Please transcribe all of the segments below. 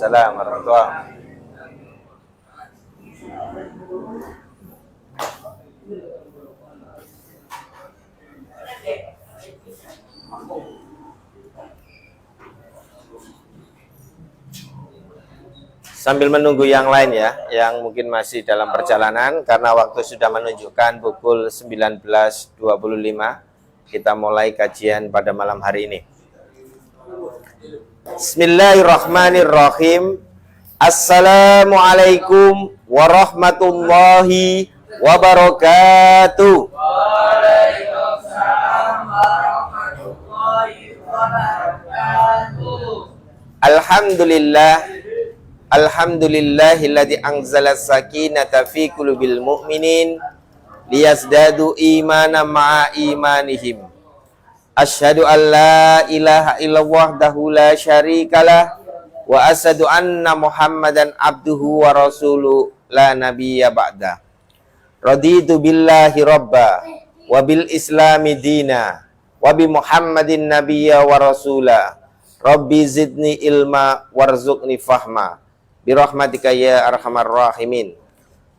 Waalaikumsalam warahmatullahi wabarakatuh. Sambil menunggu yang lain ya, yang mungkin masih dalam perjalanan, karena waktu sudah menunjukkan pukul 19.25, kita mulai kajian pada malam hari ini. Bismillahirrahmanirrahim. Assalamualaikum warahmatullahi wabarakatuh. Waalaikumsalam warahmatullahi wabarakatuh. Alhamdulillahilladzi anzala sakinata fi qulubil mu'minin liyazdadu imanan ma'a imanihim. Asyhadu an la ilaha illallah wahdahu la syarikalah wa asyhadu anna Muhammadan abduhu wa rasuluhu la nabiyya ba'da. Raditu billahi rabba wa bil islami dina wa bi Muhammadin nabiyya wa rasula. Rabbi zidni ilma warzuqni fahma. Birahmatika ya arhamar rahimin.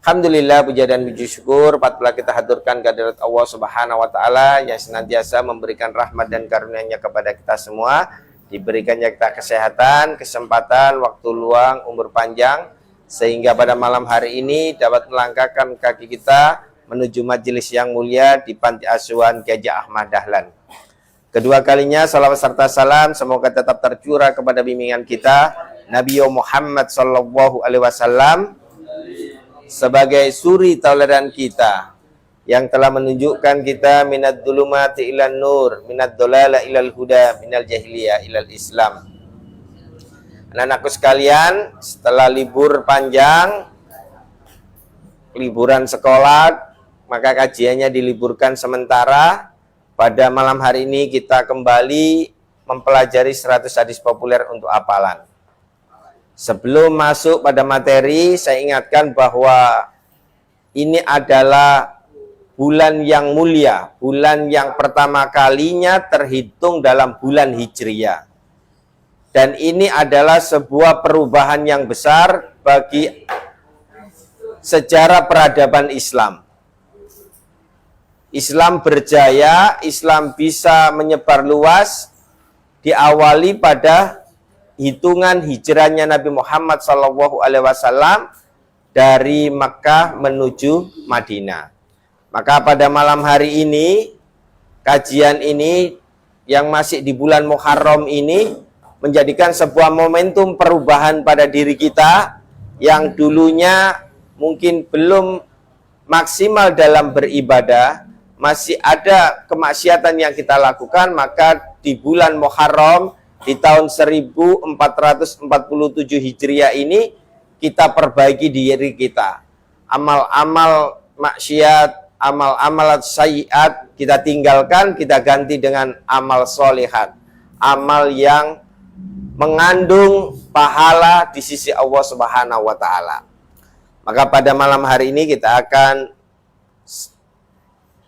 Alhamdulillah, puja dan puji syukur patutlah kita haturkan kehadirat Allah Subhanahu wa taala yang senantiasa memberikan rahmat dan karunia-Nya kepada kita semua, diberikannya kita kesehatan, kesempatan, waktu luang, umur panjang, sehingga pada malam hari ini dapat melangkahkan kaki kita menuju majelis yang mulia di Panti Asuhan Kiai Ahmad Dahlan. Kedua kalinya salawat serta salam semoga tetap tercurah kepada bimbingan kita Nabi Muhammad sallallahu alaihi wasallam sebagai suri tauladan kita yang telah menunjukkan kita minad dhulumati ilan nur, minad dhalala ilal huda, minal jahiliyah ilal Islam. Anak-anakku sekalian, setelah libur panjang, liburan sekolah, maka kajiannya diliburkan sementara. Pada malam hari ini kita kembali mempelajari 100 hadis populer untuk hafalan. Sebelum masuk pada materi, saya ingatkan bahwa ini adalah bulan yang mulia, bulan yang pertama kalinya terhitung dalam bulan Hijriyah. Dan ini adalah sebuah perubahan yang besar bagi sejarah peradaban Islam. Islam berjaya, Islam bisa menyebar luas, diawali pada hitungan hijrahnya Nabi Muhammad SAW dari Makkah menuju Madinah. Maka pada malam hari ini, kajian ini yang masih di bulan Muharram ini menjadikan sebuah momentum perubahan pada diri kita yang dulunya mungkin belum maksimal dalam beribadah, masih ada kemaksiatan yang kita lakukan, maka di bulan Muharram di tahun 1447 Hijriah ini kita perbaiki diri kita. Amal-amal maksiat, amal-amal sayyiat kita tinggalkan, kita ganti dengan amal solihat. Amal yang mengandung pahala di sisi Allah Subhanahu wa taala. Maka pada malam hari ini kita akan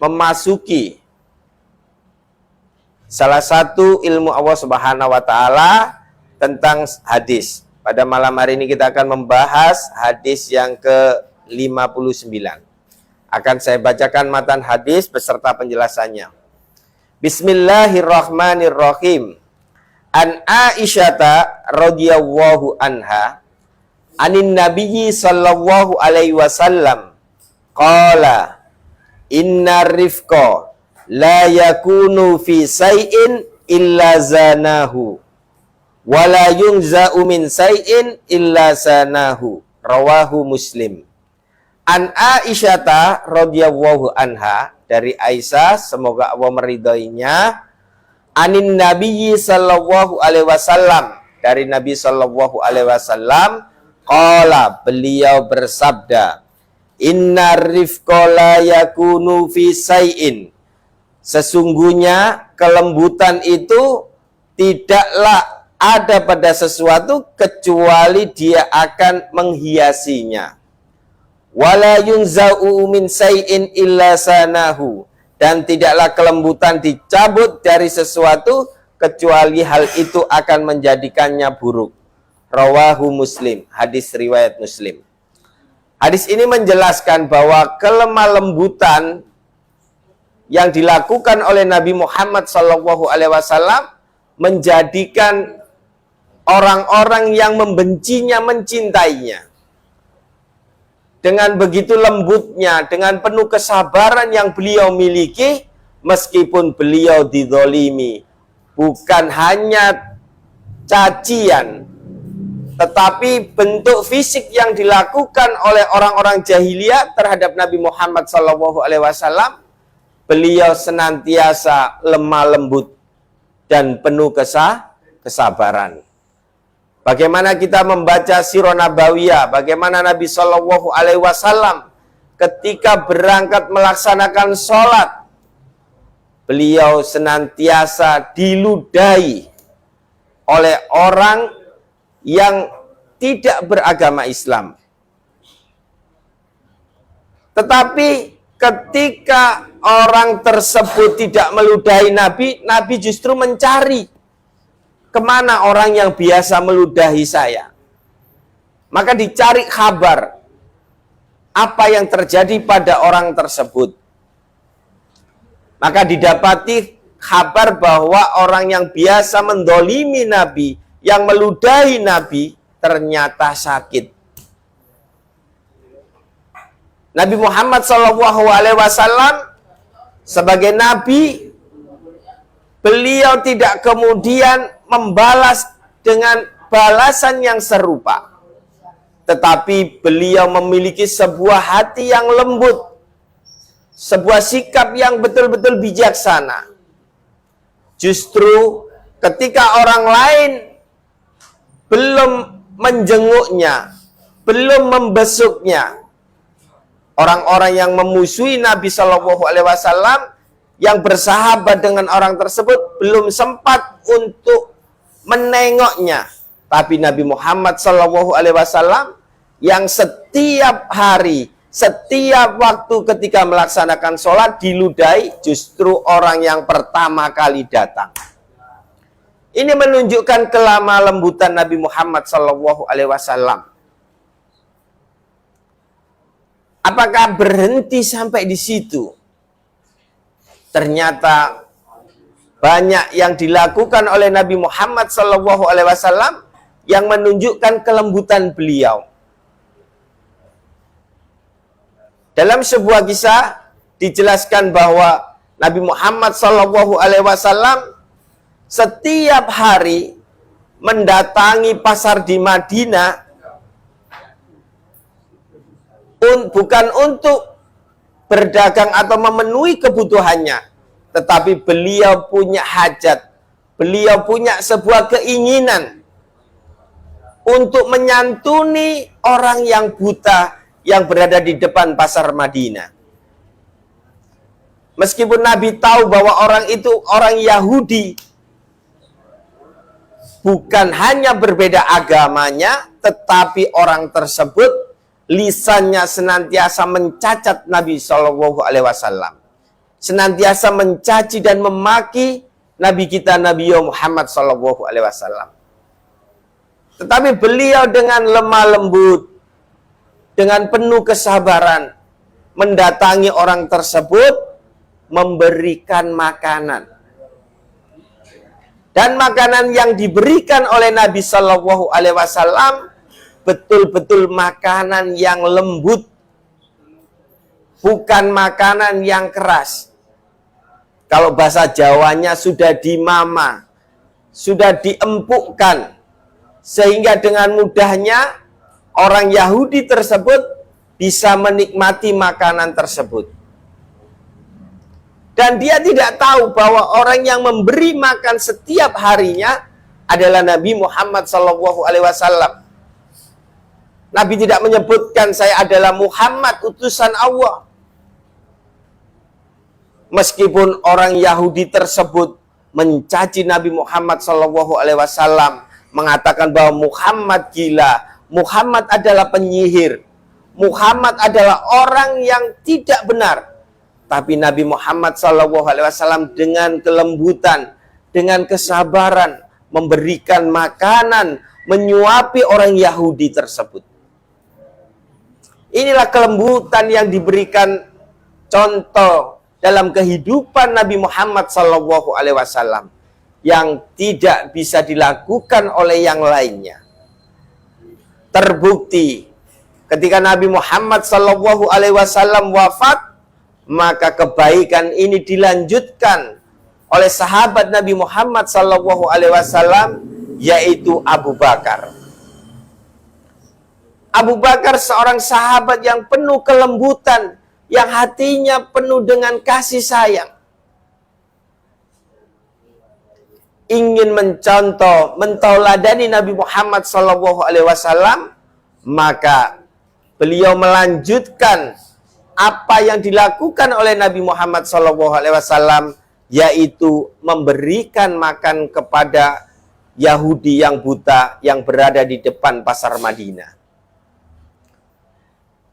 memasuki salah satu ilmu Allah Subhanahu wa taala tentang hadis. Pada malam hari ini kita akan membahas hadis yang ke-59. Akan saya bacakan matan hadis beserta penjelasannya. Bismillahirrahmanirrahim. An Aisyata radhiyallahu anha anin nabiyyi sallallahu alaihi wasallam qala inna rifqa la yakunu fi say'in illa zanahu wa la yunza'u min say'in illa sanahu. Rawahu Muslim. An Aisyata radhiyallahu anha, dari Aisyah semoga Allah meridhoinya, anin nabiyyi sallallahu alaihi wasallam, dari Nabi sallallahu alaihi wasallam, qala, beliau bersabda, inna rifqa la yakunu fi say'in, sesungguhnya kelembutan itu tidaklah ada pada sesuatu kecuali dia akan menghiasinya. Wala yunza'u min say'in illa sanahu, dan tidaklah kelembutan dicabut dari sesuatu kecuali hal itu akan menjadikannya buruk. Rawahu Muslim, hadis riwayat Muslim. Hadis ini menjelaskan bahwa kelemah lembutan yang dilakukan oleh Nabi Muhammad SAW menjadikan orang-orang yang membencinya mencintainya. Dengan begitu lembutnya, dengan penuh kesabaran yang beliau miliki, meskipun beliau dizolimi, bukan hanya cacian, tetapi bentuk fisik yang dilakukan oleh orang-orang jahiliyah terhadap Nabi Muhammad SAW, beliau senantiasa lemah lembut dan penuh kesabaran. Bagaimana kita membaca sirah nabawiyah, bagaimana Nabi SAW ketika berangkat melaksanakan sholat, beliau senantiasa diludahi oleh orang yang tidak beragama Islam. Tetapi ketika orang tersebut tidak meludahi Nabi, Nabi justru mencari kemana orang yang biasa meludahi saya. Maka dicari kabar apa yang terjadi pada orang tersebut. Maka didapati kabar bahwa orang yang biasa mendolimi Nabi, yang meludahi Nabi, ternyata sakit. Nabi Muhammad SAW sebagai Nabi, beliau tidak kemudian membalas dengan balasan yang serupa. Tetapi beliau memiliki sebuah hati yang lembut, sebuah sikap yang betul-betul bijaksana. Justru ketika orang lain belum menjenguknya, belum membesuknya, orang-orang yang memusuhi Nabi SAW, yang bersahabat dengan orang tersebut, belum sempat untuk menengoknya. Tapi Nabi Muhammad SAW yang setiap hari, setiap waktu ketika melaksanakan sholat diludahi, justru orang yang pertama kali datang. Ini menunjukkan kelemah lembutan Nabi Muhammad SAW. Apakah berhenti sampai di situ? Ternyata banyak yang dilakukan oleh Nabi Muhammad SAW yang menunjukkan kelembutan beliau. Dalam sebuah kisah dijelaskan bahwa Nabi Muhammad SAW setiap hari mendatangi pasar di Madinah bukan untuk berdagang atau memenuhi kebutuhannya, tetapi beliau punya hajat, beliau punya sebuah keinginan untuk menyantuni orang yang buta yang berada di depan pasar Madinah. Meskipun Nabi tahu bahwa orang itu orang Yahudi, bukan hanya berbeda agamanya, tetapi orang tersebut lisannya senantiasa mencacat Nabi SAW, senantiasa mencaci dan memaki Nabi kita Nabi Muhammad SAW. Tetapi beliau dengan lemah lembut, dengan penuh kesabaran, mendatangi orang tersebut, memberikan makanan. Dan makanan yang diberikan oleh Nabi SAW betul-betul makanan yang lembut, bukan makanan yang keras. Kalau bahasa Jawanya sudah dimama, sudah diempukkan, sehingga dengan mudahnya orang Yahudi tersebut bisa menikmati makanan tersebut. Dan dia tidak tahu bahwa orang yang memberi makan setiap harinya adalah Nabi Muhammad SAW. Nabi tidak menyebutkan saya adalah Muhammad, utusan Allah. Meskipun orang Yahudi tersebut mencaci Nabi Muhammad SAW, mengatakan bahwa Muhammad gila, Muhammad adalah penyihir, Muhammad adalah orang yang tidak benar. Tapi Nabi Muhammad SAW dengan kelembutan, dengan kesabaran, memberikan makanan, menyuapi orang Yahudi tersebut. Inilah kelembutan yang diberikan contoh dalam kehidupan Nabi Muhammad SAW yang tidak bisa dilakukan oleh yang lainnya. Terbukti ketika Nabi Muhammad SAW wafat, maka kebaikan ini dilanjutkan oleh sahabat Nabi Muhammad SAW, yaitu Abu Bakar. Abu Bakar seorang sahabat yang penuh kelembutan, yang hatinya penuh dengan kasih sayang. Ingin mencontoh, mentauladani Nabi Muhammad SAW, maka beliau melanjutkan apa yang dilakukan oleh Nabi Muhammad SAW, yaitu memberikan makan kepada Yahudi yang buta yang berada di depan pasar Madinah.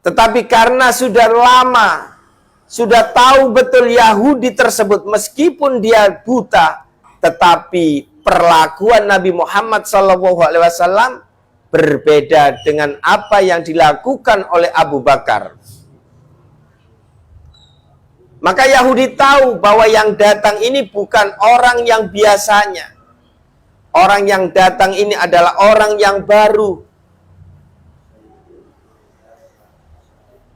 Tetapi karena sudah lama, sudah tahu betul Yahudi tersebut meskipun dia buta, tetapi perlakuan Nabi Muhammad SAW berbeda dengan apa yang dilakukan oleh Abu Bakar. Maka Yahudi tahu bahwa yang datang ini bukan orang yang biasanya. Orang yang datang ini adalah orang yang baru.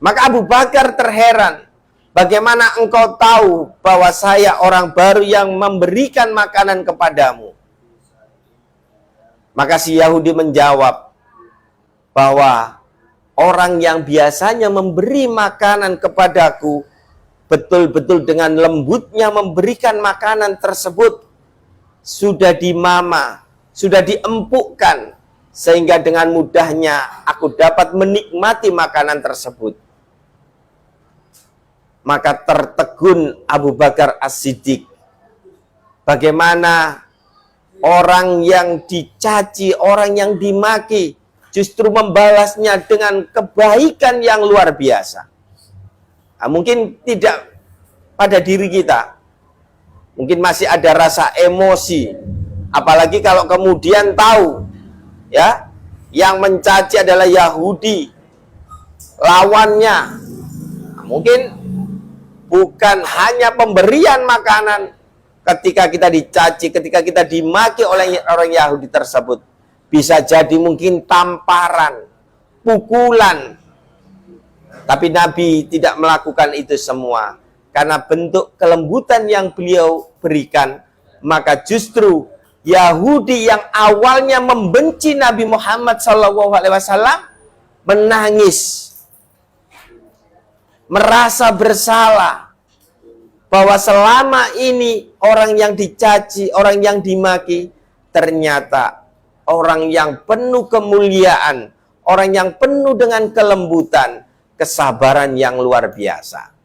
Maka Abu Bakar terheran, bagaimana engkau tahu bahwa saya orang baru yang memberikan makanan kepadamu? Maka si Yahudi menjawab bahwa orang yang biasanya memberi makanan kepadaku, betul-betul dengan lembutnya memberikan makanan tersebut, sudah dimama, sudah diempukkan, sehingga dengan mudahnya aku dapat menikmati makanan tersebut. Maka tertegun Abu Bakar As-Siddiq. Bagaimana orang yang dicaci, orang yang dimaki, justru membalasnya dengan kebaikan yang luar biasa. Nah, mungkin tidak pada diri kita. Mungkin masih ada rasa emosi. Apalagi kalau kemudian tahu, ya, yang mencaci adalah Yahudi, lawannya. Nah, mungkin bukan hanya pemberian makanan ketika kita dicaci, ketika kita dimaki oleh orang Yahudi tersebut. Bisa jadi mungkin tamparan, pukulan. Tapi Nabi tidak melakukan itu semua. Karena bentuk kelembutan yang beliau berikan, maka justru Yahudi yang awalnya membenci Nabi Muhammad SAW menangis, merasa bersalah bahwa selama ini orang yang dicaci, orang yang dimaki, ternyata orang yang penuh kemuliaan, orang yang penuh dengan kelembutan, kesabaran yang luar biasa.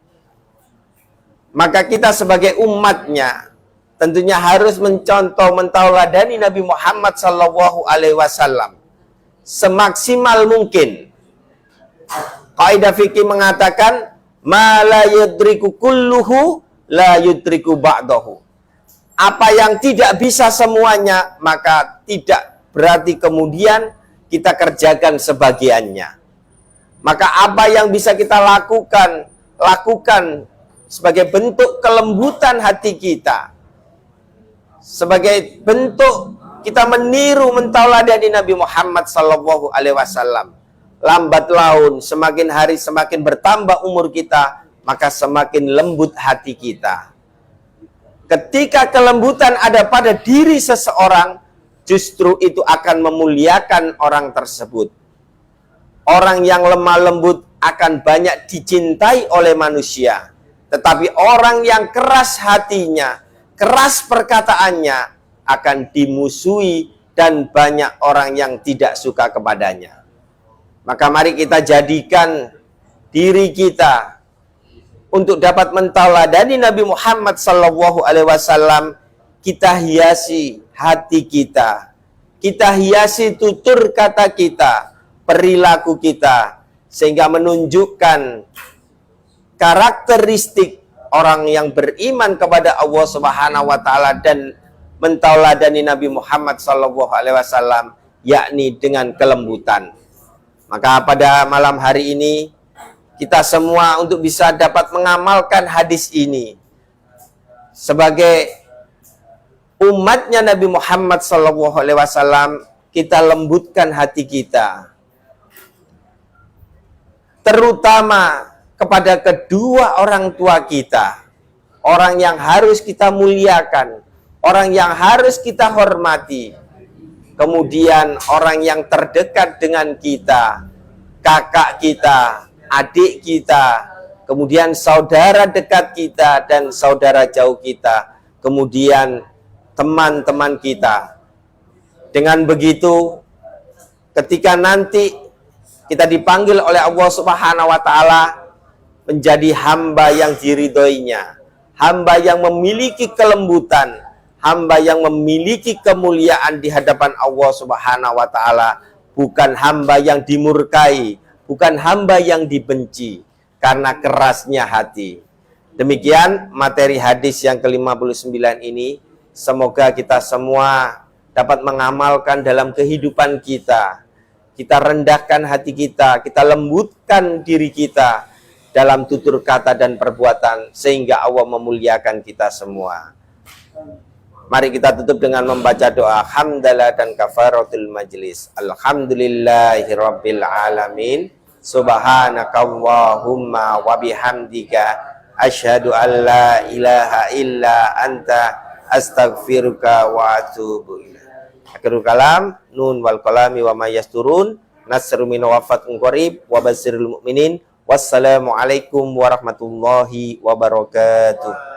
Maka kita sebagai umatnya tentunya harus mencontoh, mentauladani Nabi Muhammad SAW semaksimal mungkin. Kaidah fikih mengatakan, ma la yudriku kulluhu la yudriku ba'dahu. Apa yang tidak bisa semuanya, maka tidak berarti kemudian kita kerjakan sebagiannya. Maka apa yang bisa kita lakukan, lakukan sebagai bentuk kelembutan hati kita, sebagai bentuk kita meniru mentauladani Nabi Muhammad SAW. Lambat laun, semakin hari semakin bertambah umur kita, maka semakin lembut hati kita. Ketika kelembutan ada pada diri seseorang, justru itu akan memuliakan orang tersebut. Orang yang lemah lembut akan banyak dicintai oleh manusia. Tetapi orang yang keras hatinya, keras perkataannya, akan dimusuhi dan banyak orang yang tidak suka kepadanya. Maka mari kita jadikan diri kita untuk dapat mentauladani Nabi Muhammad SAW. Kita hiasi hati kita, kita hiasi tutur kata kita, perilaku kita, sehingga menunjukkan karakteristik orang yang beriman kepada Allah Subhanahu wa taala dan mentauladani Nabi Muhammad SAW, yakni dengan kelembutan. Maka pada malam hari ini kita semua untuk bisa dapat mengamalkan hadis ini sebagai umatnya Nabi Muhammad SAW, kita lembutkan hati kita, terutama kepada kedua orang tua kita, orang yang harus kita muliakan, orang yang harus kita hormati, kemudian orang yang terdekat dengan kita, kakak kita, adik kita, kemudian saudara dekat kita dan saudara jauh kita, kemudian teman-teman kita. Dengan begitu, ketika nanti kita dipanggil oleh Allah Subhanahu wa Ta'ala menjadi hamba yang diridhoinya, hamba yang memiliki kelembutan, hamba yang memiliki kemuliaan di hadapan Allah Subhanahu wa Ta'ala, bukan hamba yang dimurkai, bukan hamba yang dibenci karena kerasnya hati. Demikian materi hadis yang ke-59 ini. Semoga kita semua dapat mengamalkan dalam kehidupan kita. Kita rendahkan hati kita, kita lembutkan diri kita dalam tutur kata dan perbuatan, sehingga Allah memuliakan kita semua. Mari kita tutup dengan membaca doa hamdalah dan kafaratul majlis. Alhamdulillahirabbil alamin. Subhanakallahumma wa bihamdika asyhadu an la ilaha illa anta astaghfiruka wa atubu ilaik. Akhirul kalam, nun wal qalami wa ma yasturun, nasrun min wafatun qarib wa basyiril mu'minin. Wassalamu alaikum warahmatullahi wabarakatuh.